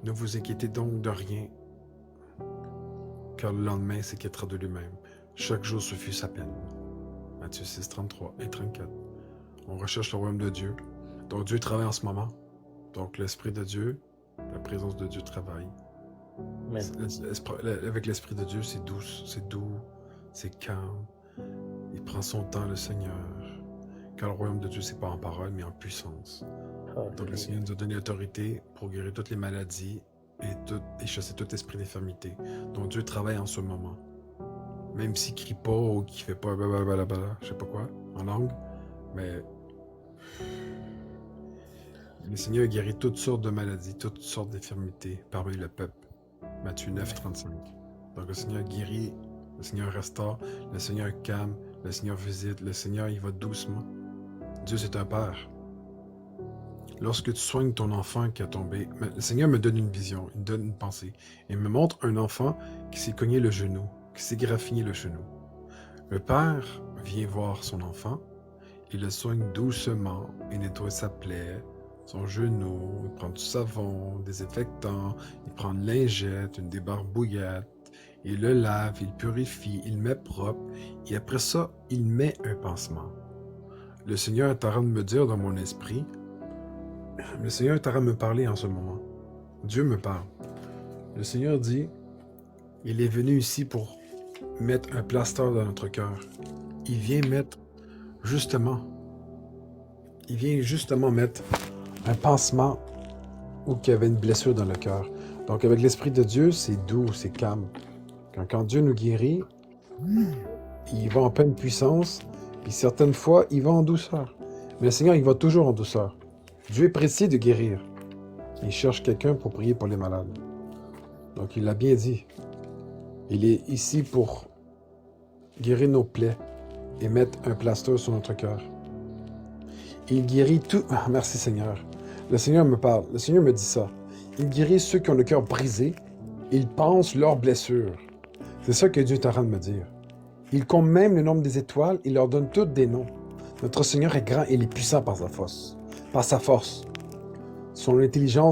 Ne vous inquiétez donc de rien, car le lendemain s'inquiétera de lui-même. Chaque jour suffit sa peine. Matthieu 6, 33 et 34. On recherche le royaume de Dieu. Donc Dieu travaille en ce moment. Donc l'Esprit de Dieu, la présence de Dieu travaille. Amen. Avec l'Esprit de Dieu, c'est doux, c'est calme. Il prend son temps, le Seigneur. Car le royaume de Dieu, c'est pas en parole, mais en puissance. Donc le Seigneur nous a donné l'autorité pour guérir toutes les maladies et chasser tout esprit d'infirmité. Donc Dieu travaille en ce moment. Même s'il crie pas ou qu'il fait pas blablabla, je sais pas quoi, en langue, mais le Seigneur guérit toutes sortes de maladies, toutes sortes d'infirmités parmi le peuple. Matthieu 9, 35. Donc le Seigneur guérit, le Seigneur restaure, le Seigneur calme, le Seigneur visite, le Seigneur il va doucement. Dieu c'est un Père. Lorsque tu soignes ton enfant qui a tombé, le Seigneur me donne une vision, il me donne une pensée. Il me montre un enfant qui s'est cogné le genou, qui s'est graffiné le genou. Le père vient voir son enfant, il le soigne doucement, il nettoie sa plaie, son genou, il prend du savon, des désinfectant, il prend une lingette, une débarbouillette, il le lave, il purifie, il met propre, et après ça, il met un pansement. Le Seigneur est en train de me dire dans mon esprit, le Seigneur est en train de me parler en ce moment. Dieu me parle. Le Seigneur dit, il est venu ici pour mettre un plaster dans notre cœur. Il vient justement mettre un pansement où il y avait une blessure dans le cœur. Donc avec l'Esprit de Dieu, c'est doux, c'est calme. Quand Dieu nous guérit, il va en pleine puissance, puis certaines fois, il va en douceur. Mais le Seigneur, il va toujours en douceur. Dieu est précis de guérir. Il cherche quelqu'un pour prier pour les malades. Donc il l'a bien dit. Il est ici pour guérir nos plaies et mettre un plaster sur notre cœur. Il guérit tout. Ah, merci Seigneur. Le Seigneur me parle. Le Seigneur me dit ça. Il guérit ceux qui ont le cœur brisé. Il pense leurs blessures. C'est ça que Dieu est en train de me dire. Il compte même le nombre des étoiles. Il leur donne toutes des noms. Notre Seigneur est grand et il est puissant par sa force. Par sa force. Son intelligence